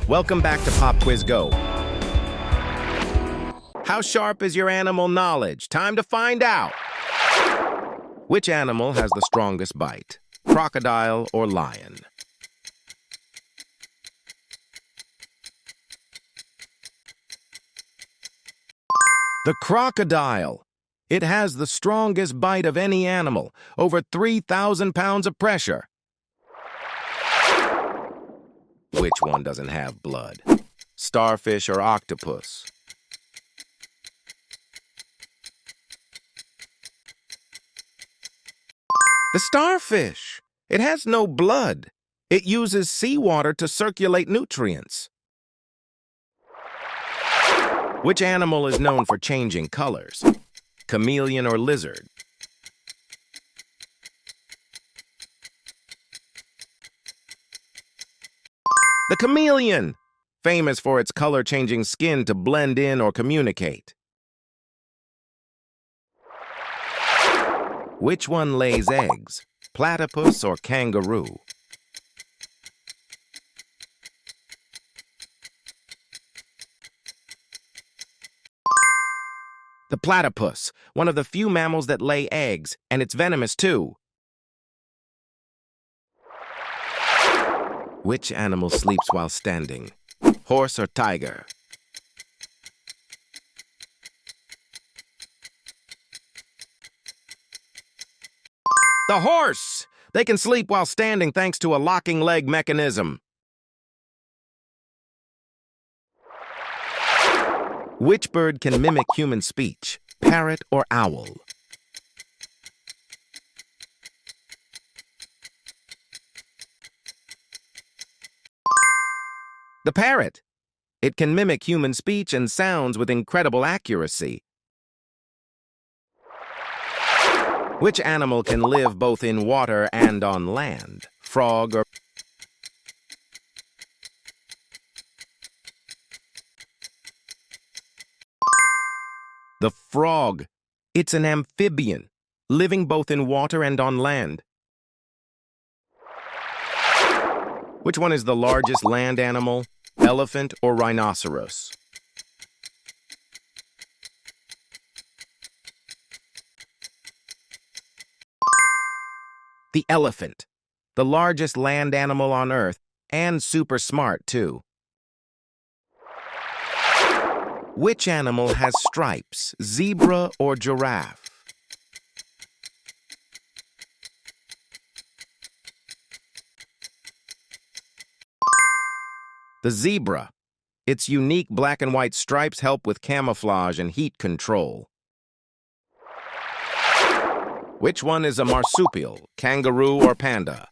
Welcome back to PopQuizGo. How sharp is your animal knowledge? Time to find out. Which animal has the strongest bite? Crocodile or lion? The crocodile. It has the strongest bite of any animal, over 3,000 pounds of pressure. Which one doesn't have blood? Starfish or octopus? The starfish. It has no blood. It uses seawater to circulate nutrients. Which animal is known for changing colors? Chameleon or lizard? The chameleon, famous for its color-changing skin to blend in or communicate. Which one lays eggs, platypus or kangaroo? The platypus, one of the few mammals that lay eggs, and it's venomous too. Which animal sleeps while standing? Horse or tiger? The horse! They can sleep while standing thanks to a locking leg mechanism. Which bird can mimic human speech? Parrot or owl? The parrot. It can mimic human speech and sounds with incredible accuracy. Which animal can live both in water and on land? Frog or... The frog. It's an amphibian, living both in water and on land. Which one is the largest land animal? Elephant or rhinoceros? The elephant, the largest land animal on Earth, and super smart too. Which animal has stripes, zebra or giraffe? The zebra. Its unique black and white stripes help with camouflage and heat control. Which one is a marsupial, kangaroo or panda?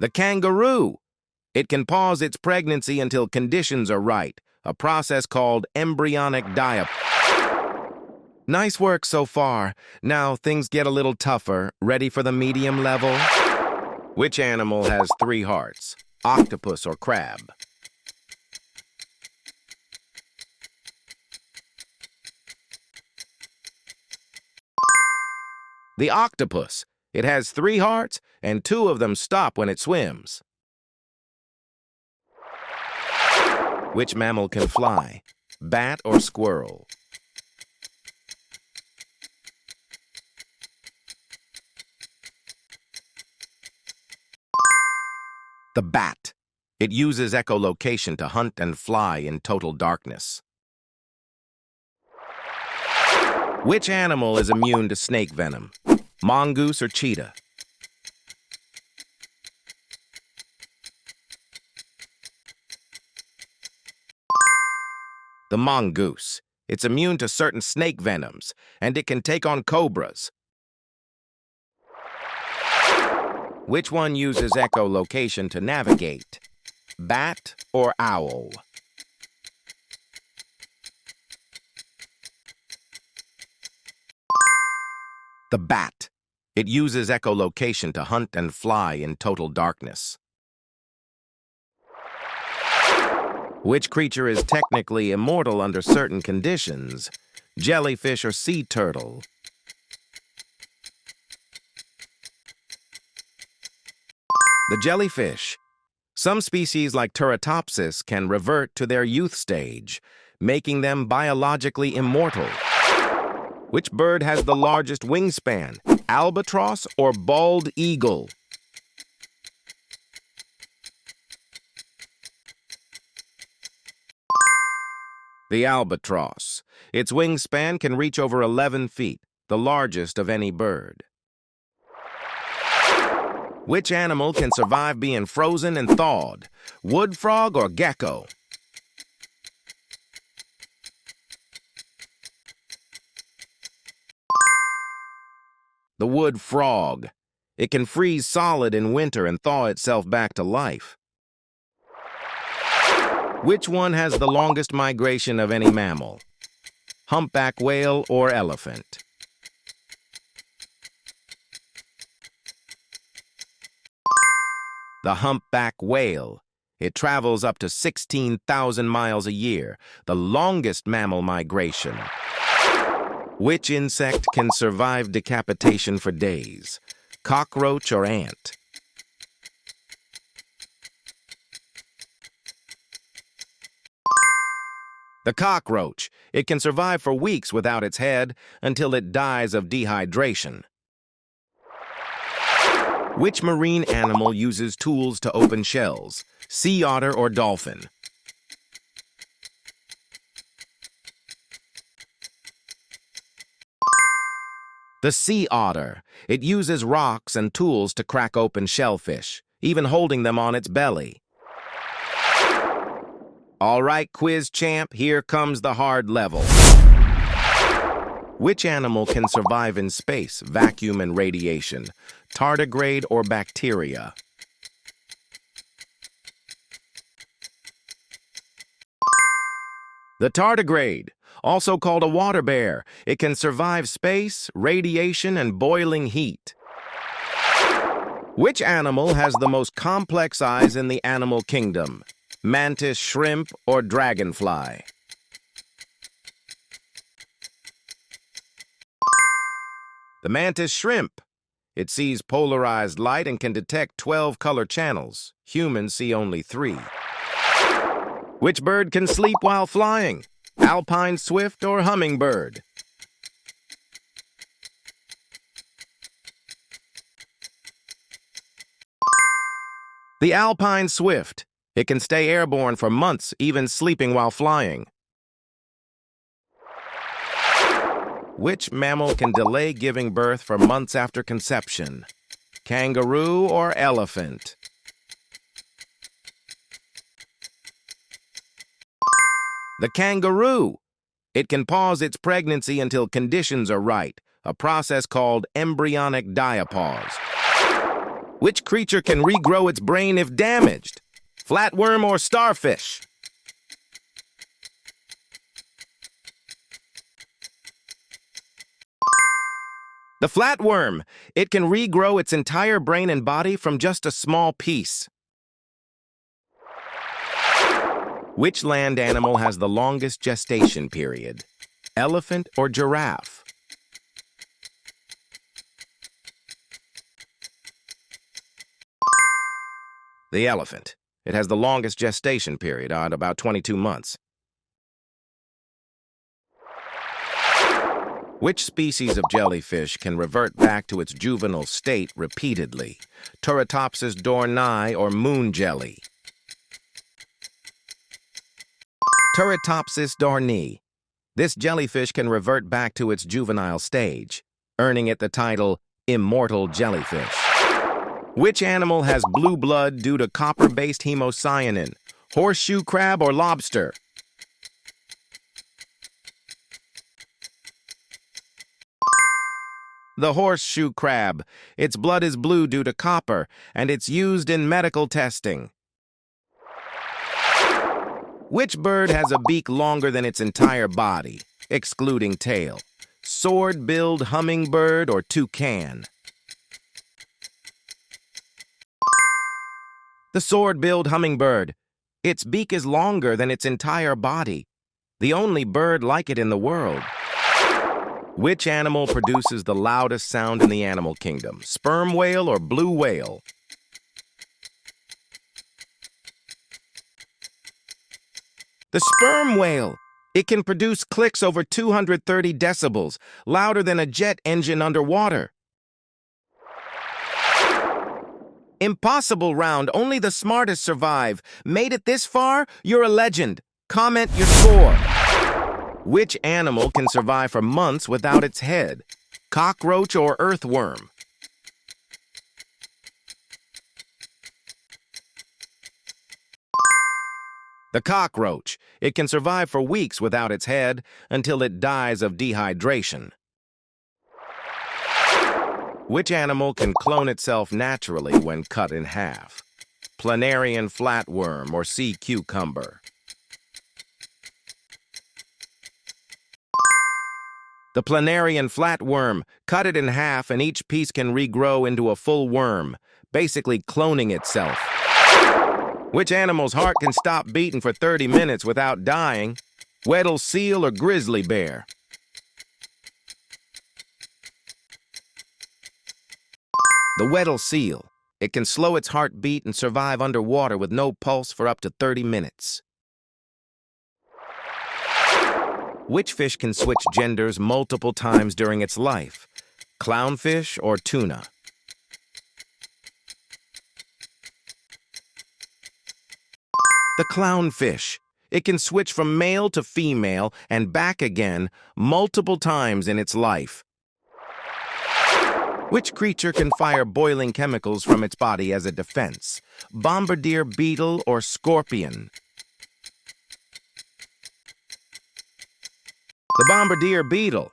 The kangaroo. It can pause its pregnancy until conditions are right, a process called embryonic diapause. Nice work so far. Now things get a little tougher. Ready for the medium level? Which animal has 3 hearts? Octopus or crab? The octopus. It has 3 hearts, and 2 of them stop when it swims. Which mammal can fly? Bat or squirrel? The bat. It uses echolocation to hunt and fly in total darkness. Which animal is immune to snake venom? Mongoose or cheetah? The mongoose. It's immune to certain snake venoms, and it can take on cobras. Which one uses echolocation to navigate? Bat or owl? The bat. It uses echolocation to hunt and fly in total darkness. Which creature is technically immortal under certain conditions? Jellyfish or sea turtle? The jellyfish. Some species like Turritopsis can revert to their youth stage, making them biologically immortal. Which bird has the largest wingspan, albatross or bald eagle? The albatross. Its wingspan can reach over 11 feet, the largest of any bird. Which animal can survive being frozen and thawed, wood frog or gecko? The wood frog. It can freeze solid in winter and thaw itself back to life. Which one has the longest migration of any mammal? Humpback whale or elephant? The humpback whale. It travels up to 16,000 miles a year, the longest mammal migration. Which insect can survive decapitation for days? Cockroach or ant? The cockroach. It can survive for weeks without its head until it dies of dehydration. Which marine animal uses tools to open shells? Sea otter or dolphin? The sea otter. It uses rocks and tools to crack open shellfish, even holding them on its belly. All right, quiz champ, here comes the hard level. Which animal can survive in space, vacuum and radiation? Tardigrade or bacteria? The tardigrade, also called a water bear. It can survive space, radiation, and boiling heat. Which animal has the most complex eyes in the animal kingdom? Mantis shrimp or dragonfly? The mantis shrimp. It sees polarized light and can detect 12 color channels. Humans see only 3. Which bird can sleep while flying? Alpine swift or hummingbird? The alpine swift. It can stay airborne for months, even sleeping while flying. Which mammal can delay giving birth for months after conception? Kangaroo or elephant? The kangaroo. It can pause its pregnancy until conditions are right, a process called embryonic diapause. Which creature can regrow its brain if damaged? Flatworm or starfish? The flatworm. It can regrow its entire brain and body from just a small piece. Which land animal has the longest gestation period? Elephant or giraffe? The elephant. It has the longest gestation period, at about 22 months. Which species of jellyfish can revert back to its juvenile state repeatedly? Turritopsis dohrnii or moon jelly? Turritopsis dohrnii. This jellyfish can revert back to its juvenile stage, earning it the title immortal jellyfish. Which animal has blue blood due to copper-based hemocyanin? Horseshoe crab or lobster? The horseshoe crab. Its blood is blue due to copper, and it's used in medical testing. Which bird has a beak longer than its entire body, excluding tail? Sword-billed hummingbird or toucan? The sword-billed hummingbird. Its beak is longer than its entire body, the only bird like it in the world. Which animal produces the loudest sound in the animal kingdom? Sperm whale or blue whale? The sperm whale. It can produce clicks over 230 decibels, louder than a jet engine underwater. Impossible round, only the smartest survive. Made it this far? You're a legend. Comment your score. Which animal can survive for months without its head? Cockroach or earthworm? The cockroach. It can survive for weeks without its head until it dies of dehydration. Which animal can clone itself naturally when cut in half? Planarian flatworm or sea cucumber? The planarian flatworm. Cut it in half and each piece can regrow into a full worm, basically cloning itself. Which animal's heart can stop beating for 30 minutes without dying? Weddell seal or grizzly bear? The Weddell seal. It can slow its heartbeat and survive underwater with no pulse for up to 30 minutes. Which fish can switch genders multiple times during its life? Clownfish or tuna? The clownfish. It can switch from male to female and back again multiple times in its life. Which creature can fire boiling chemicals from its body as a defense? Bombardier beetle or scorpion? The bombardier beetle.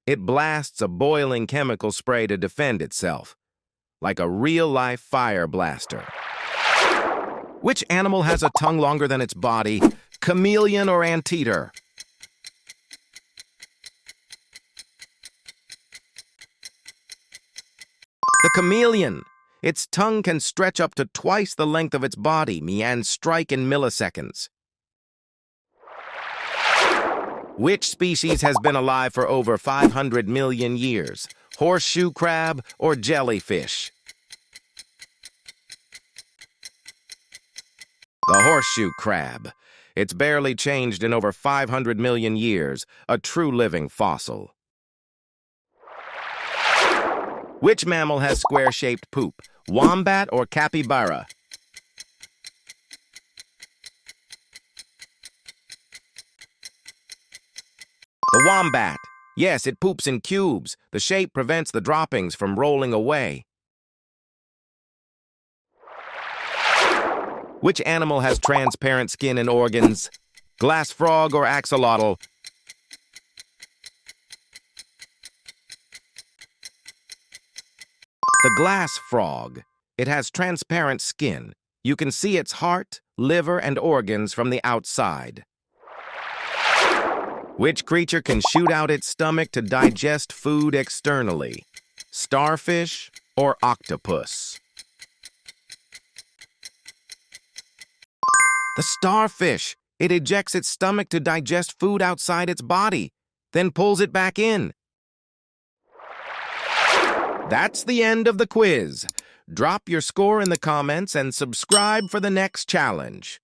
It blasts a boiling chemical spray to defend itself, like a real-life fire blaster. Which animal has a tongue longer than its body? Chameleon or anteater? The chameleon. Its tongue can stretch up to twice the length of its body, and strike in milliseconds. Which species has been alive for over 500 million years? Horseshoe crab or jellyfish? The horseshoe crab. It's barely changed in over 500 million years, a true living fossil. Which mammal has square-shaped poop? Wombat or capybara? The wombat. Yes, it poops in cubes. The shape prevents the droppings from rolling away. Which animal has transparent skin and organs? Glass frog or axolotl? The glass frog. It has transparent skin. You can see its heart, liver, and organs from the outside. Which creature can shoot out its stomach to digest food externally? Starfish or octopus? The starfish. It ejects its stomach to digest food outside its body, then pulls it back in. That's the end of the quiz. Drop your score in the comments and subscribe for the next challenge.